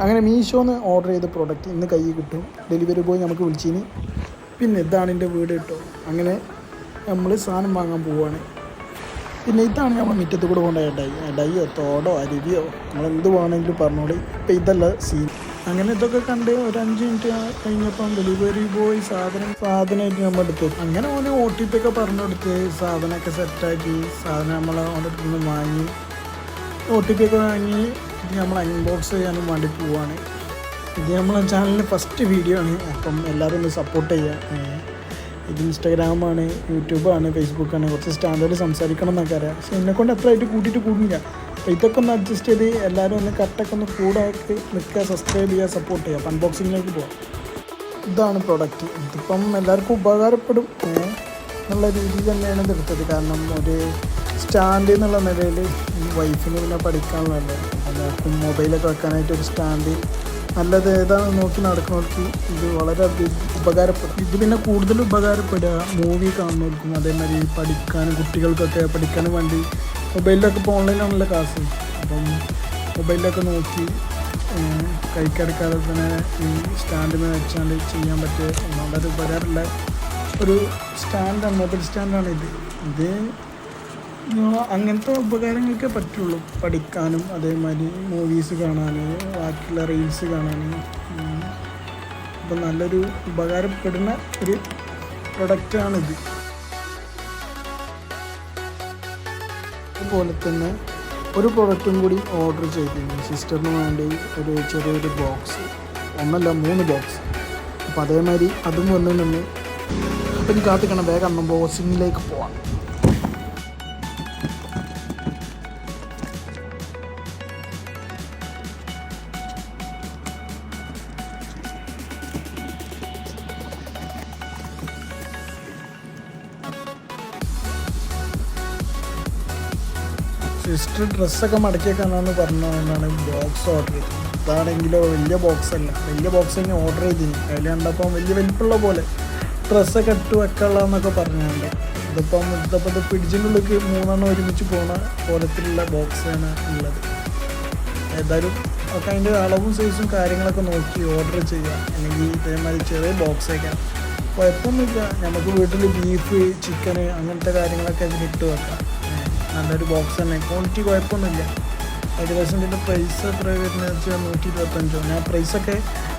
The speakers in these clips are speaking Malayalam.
അങ്ങനെ മീഷോന്ന് ഓർഡർ ചെയ്ത പ്രോഡക്റ്റ് ഇന്ന് കയ്യിൽ കിട്ടും. ഡെലിവറി ബോയ് നമുക്ക് വിളിച്ചിന്. പിന്നെ ഇതാണ് എൻ്റെ വീട് കേട്ടോ. അങ്ങനെ നമ്മൾ സാധനം വാങ്ങാൻ പോവുകയാണ്. പിന്നെ ഇതാണ് നമ്മൾ മുറ്റത്ത് കൂടെ കൊണ്ടുപോയ ഡൈയോ തോടോ അരുവിയോ നമ്മളെന്ത് വേണമെങ്കിലും പറഞ്ഞോളി. ഇപ്പം ഇതല്ല സീൻ. അങ്ങനെ ഇതൊക്കെ കണ്ട് ഒരു 5 മിനിറ്റ് കഴിഞ്ഞപ്പം ഡെലിവറി ബോയ് സാധനമായിട്ട് നമ്മൾ എടുത്തു. അങ്ങനെ ഓന് OTP ഒക്കെ പറഞ്ഞു കൊടുത്ത് സാധനമൊക്കെ സെറ്റാക്കി സാധനം നമ്മൾ അവൻ്റെ അടുത്ത് നിന്ന് വാങ്ങി OTP ഒക്കെ വാങ്ങി ഇത് നമ്മൾ അൺബോക്സ് ചെയ്യാനും വേണ്ടി പോവുകയാണ്. ഇത് നമ്മളെ ചാനലിൻ്റെ ഫസ്റ്റ് വീഡിയോ ആണ്. അപ്പം എല്ലാവരും ഒന്ന് സപ്പോർട്ട് ചെയ്യുക. ഇത് ഇൻസ്റ്റാഗ്രാമാണ്, യൂട്യൂബാണ്, ഫേസ്ബുക്കാണ്. കുറച്ച് സ്റ്റാൻഡേർഡ് സംസാരിക്കണം എന്നൊക്കെ അറിയാം. പക്ഷേ എന്നെക്കൊണ്ട് എത്ര ആയിട്ട് കൂട്ടിയിട്ട് കൂടില്ല. അപ്പോൾ ഇതൊക്കെ ഒന്ന് അഡ്ജസ്റ്റ് ചെയ്ത് എല്ലാവരും ഒന്ന് കട്ടൊക്കെ ഒന്ന് കൂടാക്കി നിൽക്കുക, സബ്സ്ക്രൈബ് ചെയ്യുക, സപ്പോർട്ട് ചെയ്യുക. അപ്പോൾ അൺബോക്സിങ്ങിലേക്ക് പോകാം. ഇതാണ് പ്രൊഡക്റ്റ്. ഇതിപ്പം എല്ലാവർക്കും ഉപകാരപ്പെടും എന്നുള്ള രീതിയിൽ തന്നെയാണ് ഇതെടുത്തത്. കാരണം ഒരു സ്റ്റാൻഡ് എന്നുള്ള നിലയിൽ വൈഫിന് പിന്നെ പഠിക്കാനുള്ളതല്ലേ, എല്ലാവർക്കും മൊബൈലൊക്കെ വെക്കാനായിട്ട് ഒരു സ്റ്റാൻഡ് നല്ലത് ഏതാണെന്ന് നോക്കി നടക്കുന്നവർക്ക് ഇത് വളരെ ഉപകാരപ്പെടും. ഇത് പിന്നെ കൂടുതൽ ഉപകാരപ്പെടുക മൂവി കാണുന്നവർക്കും അതേമാതിരി പഠിക്കാനും കുട്ടികൾക്കൊക്കെ പഠിക്കാനും വേണ്ടി മൊബൈലിലൊക്കെ ഇപ്പോൾ ഓൺലൈനാണല്ലോ ക്ലാസ്. അപ്പം മൊബൈലിലൊക്കെ നോക്കി കൈക്കടക്കാതെ തന്നെ ഈ സ്റ്റാൻഡിൽ വെച്ചാണ്ട് ചെയ്യാൻ പറ്റിയ വളരെ ഉപകാരമുള്ള ഒരു സ്റ്റാൻഡാണ്, മൊബൈൽ സ്റ്റാൻഡാണ് ഇത് അങ്ങനത്തെ ഉപകാരങ്ങൾക്കേ പറ്റുള്ളൂ. പഠിക്കാനും അതേമാതിരി മൂവീസ് കാണാൻ, ബാക്കിയുള്ള റീൽസ് കാണാൻ. അപ്പം നല്ലൊരു ഉപകാരപ്പെടുന്ന ഒരു പ്രൊഡക്റ്റാണിത്. അതുപോലെ തന്നെ ഒരു പ്രൊഡക്റ്റും കൂടി ഓർഡർ ചെയ്തിരുന്നു സിസ്റ്ററിന് വേണ്ടി. ഒരു ചെറിയൊരു ബോക്സ്, 1 അല്ല 3 ബോക്സ്. അപ്പോൾ അതേമാതിരി അതും വന്നിട്ടുണ്ട്. അപ്പം ഇനി കാത്തിക്കണം, വേഗം അൺബോക്സിങ്ങിലേക്ക് പോവാം. സിസ്റ്റർ ഡ്രസ്സൊക്കെ മടക്കിയേക്കാണെന്ന് പറഞ്ഞതുകൊണ്ടാണ് ബോക്സ് ഓർഡർ ചെയ്തത്. അതാണെങ്കിലോ വലിയ ബോക്സല്ല, വലിയ ബോക്സ് തന്നെ ഓർഡർ ചെയ്തിന്. അതിൽ കണ്ടപ്പോൾ വലിയ വലിപ്പമുള്ള പോലെ ഡ്രസ്സൊക്കെ ഇട്ട് വെക്കാനുള്ളതെന്നൊക്കെ പറഞ്ഞുകൊണ്ട് ഇതിപ്പം ഇത് പിടിച്ചിൻ്റെ ഉള്ളിലേക്ക് 3 ഒരുമിച്ച് പോകുന്ന പോലത്തിലുള്ള ബോക്സാണ് ഉള്ളത്. ഏതായാലും ഒക്കെ അതിൻ്റെ അളവും സൈസും കാര്യങ്ങളൊക്കെ നോക്കി ഓർഡർ ചെയ്യുക. അല്ലെങ്കിൽ ഇതേമാതിരി ചെറിയ ബോക്സ് വയ്ക്കാം, കുഴപ്പമൊന്നുമില്ല. നമുക്ക് വീട്ടിൽ ബീഫ്, ചിക്കന് അങ്ങനത്തെ കാര്യങ്ങളൊക്കെ അതിലിട്ട് വെക്കാം. നല്ലൊരു ബോക്സ് തന്നെ, ക്വാളിറ്റി കുഴപ്പമൊന്നുമില്ല. ഏകദേശം ഇതിൻ്റെ പ്രൈസ് എത്ര വരുന്നത് വെച്ചാൽ 125. ഞാൻ പ്രൈസൊക്കെ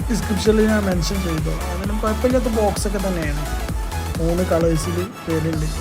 ഡിസ്ക്രിപ്ഷനിൽ ഞാൻ മെൻഷൻ ചെയ്തു. അതിനും കുഴപ്പമില്ലാത്ത ബോക്സൊക്കെ തന്നെയാണ്. 3 കളേഴ്സിൽ വരുന്നുണ്ട്.